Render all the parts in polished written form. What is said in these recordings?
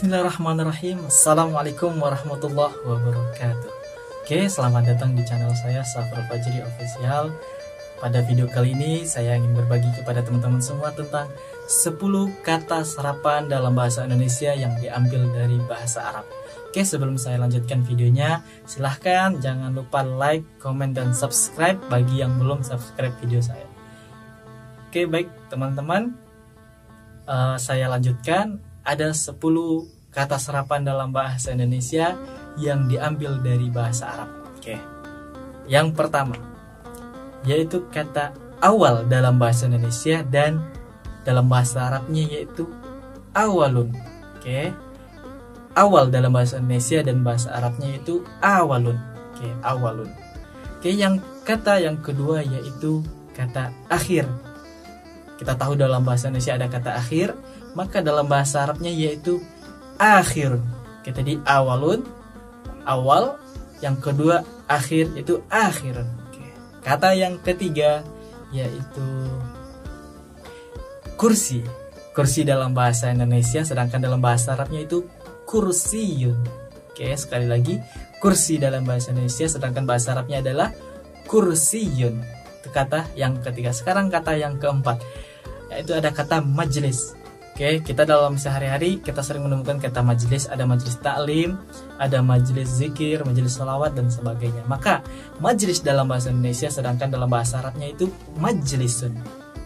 Bismillahirrahmanirrahim. Assalamualaikum warahmatullahi wabarakatuh. Oke, selamat datang di channel saya Safrul Fajri Official. Pada video kali ini saya ingin berbagi kepada teman-teman semua tentang 10 kata serapan dalam bahasa Indonesia yang diambil dari bahasa Arab. Oke, sebelum saya lanjutkan videonya, silahkan jangan lupa like, komen, dan subscribe bagi yang belum subscribe video saya. Oke, baik teman-teman, saya lanjutkan. Ada 10 kata serapan dalam bahasa Indonesia yang diambil dari bahasa Arab. Oke. Yang pertama yaitu kata awal dalam bahasa Indonesia dan dalam bahasa Arabnya yaitu awalun. Oke. Awal dalam bahasa Indonesia dan bahasa Arabnya yaitu awalun. Oke, awalun. Oke, yang kata yang kedua yaitu kata akhir. Kita tahu dalam bahasa Indonesia ada kata akhir, maka dalam bahasa Arabnya yaitu akhir. Kita di awalun, awal, yang kedua akhir itu akhir. Oke. Kata yang ketiga yaitu kursi. Kursi dalam bahasa Indonesia, sedangkan dalam bahasa Arabnya itu kursiyun. Oke, sekali lagi, kursi dalam bahasa Indonesia, sedangkan bahasa Arabnya adalah kursiyun. Itu kata yang ketiga. Sekarang kata yang keempat, yaitu ada kata majlis. Oke, kita dalam sehari-hari kita sering menemukan kata majlis. Ada majlis taklim, ada majlis zikir, majlis salawat, dan sebagainya. Maka majlis dalam bahasa Indonesia, sedangkan dalam bahasa Arabnya itu majlisun.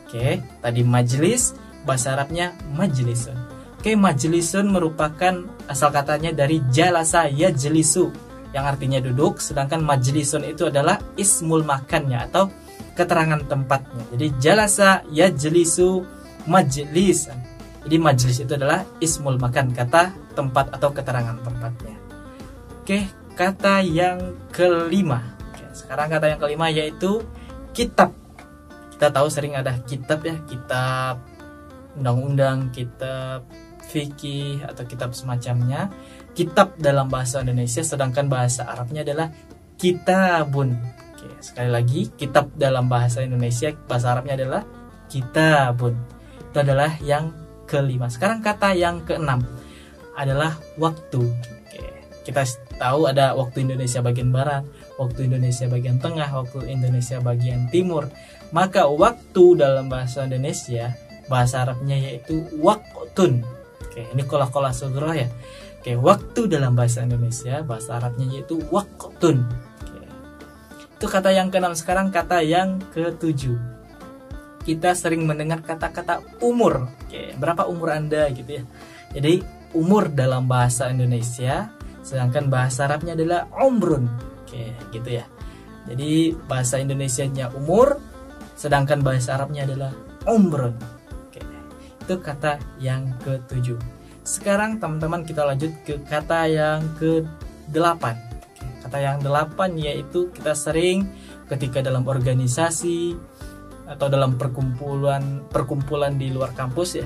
Oke, tadi majlis, bahasa Arabnya majlisun. Oke, majlisun merupakan asal katanya dari jalasa yajlisu, yang artinya duduk, sedangkan majlisun itu adalah ismul makannya atau keterangan tempatnya. Jadi jalasa yajlisu majlisan. Jadi majlis itu adalah ismul makan, kata tempat atau keterangan tempatnya. Oke, kata yang kelima. Oke, sekarang kata yang kelima yaitu kitab. Kita tahu sering ada kitab ya, kitab undang-undang, kitab fikih atau kitab semacamnya. Kitab dalam bahasa Indonesia, sedangkan bahasa Arabnya adalah kitabun. Oke, sekali lagi, kitab dalam bahasa Indonesia, bahasa Arabnya adalah kitabun. Itu adalah yang kelima. Sekarang kata yang keenam adalah waktu. Oke, kita tahu ada waktu Indonesia bagian barat, waktu Indonesia bagian tengah, waktu Indonesia bagian timur. Maka waktu dalam bahasa Indonesia, bahasa Arabnya yaitu waktun. Oke, ini kolah-kolah sughra ya. Oke, waktu dalam bahasa Indonesia, bahasa Arabnya yaitu waktun. Oke. Itu kata yang keenam. Sekarang kata yang ketujuh. Kita sering mendengar kata-kata umur. Oke, berapa umur Anda gitu ya. Jadi umur dalam bahasa Indonesia, sedangkan bahasa Arabnya adalah umrun. Oke, gitu ya. Jadi bahasa Indonesianya umur, sedangkan bahasa Arabnya adalah umrun. Oke. Itu kata yang ketujuh. Sekarang teman-teman kita lanjut ke kata yang ke-8. Oke, kata yang 8 yaitu kita sering ketika dalam organisasi atau dalam perkumpulan di luar kampus ya,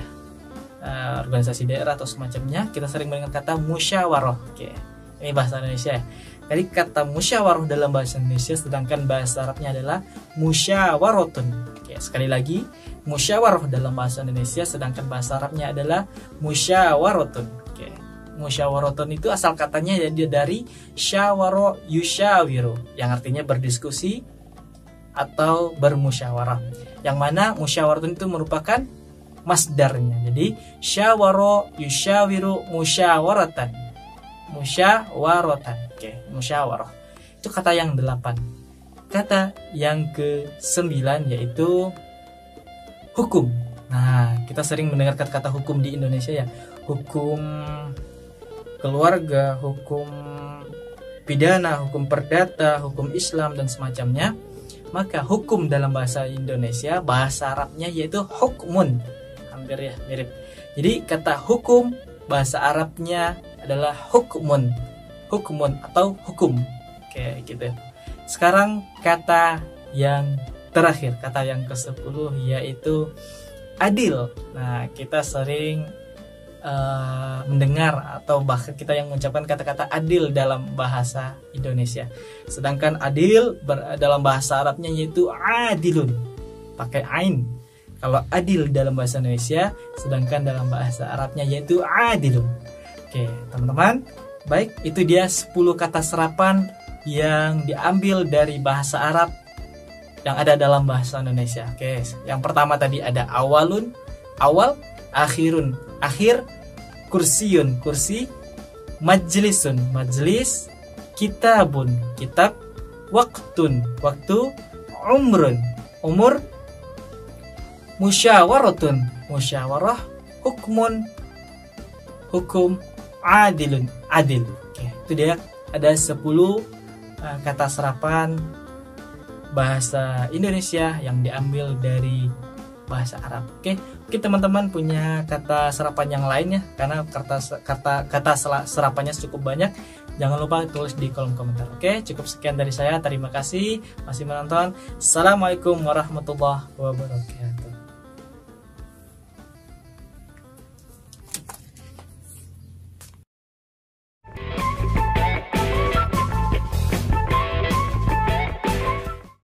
organisasi daerah atau semacamnya, kita sering mendengar kata musyawarah. Oke, ini bahasa Indonesia ya. Jadi kata musyawarah dalam bahasa Indonesia, sedangkan bahasa Arabnya adalah musyawaratun. Oke, sekali lagi, musyawarah dalam bahasa Indonesia, sedangkan bahasa Arabnya adalah musyawaratun. Oke, musyawaratun itu asal katanya dari syawaro yusyawiru, yang artinya berdiskusi atau bermusyawarah, yang mana musyawarah itu merupakan masdarnya. Jadi syawaro yusyawiru musyawaratan. Musyawaratan. Oke, musyawarah. Itu kata yang 8. Kata yang ke-9 yaitu hukum. Nah, kita sering mendengar kata-kata hukum di Indonesia ya. Hukum keluarga, hukum pidana, hukum perdata, hukum Islam, dan semacamnya. Maka hukum dalam bahasa Indonesia, bahasa Arabnya yaitu hukmun. Hampir ya, mirip. Jadi kata hukum, bahasa Arabnya adalah hukmun. Hukmun atau hukum. Oke, gitu. Sekarang kata yang terakhir, kata yang ke-10 yaitu adil. Nah, kita sering mendengar atau bahkan kita yang mengucapkan kata-kata adil dalam bahasa Indonesia. Sedangkan adil dalam bahasa Arabnya yaitu adilun, pakai ain. Kalau adil dalam bahasa Indonesia, sedangkan dalam bahasa Arabnya yaitu adilun. Oke, teman-teman. Baik, itu dia 10 kata serapan yang diambil dari bahasa Arab yang ada dalam bahasa Indonesia. Oke, yang pertama tadi ada awalun, awal, akhirun, akhir, kursiyun, kursi, majlisun, majlis, kitabun, kitab, waktun, waktu, umrun, umur, musyawaratun, musyawarah, hukmun, hukum, adilun, adil. Oke, itu dia ada 10 kata serapan bahasa Indonesia yang diambil dari bahasa Arab. Oke, teman-teman punya kata serapan yang lainnya karena kata serapannya cukup banyak. Jangan lupa tulis di kolom komentar. Oke, cukup sekian dari saya. Terima kasih masih menonton. Assalamualaikum warahmatullahi wabarakatuh.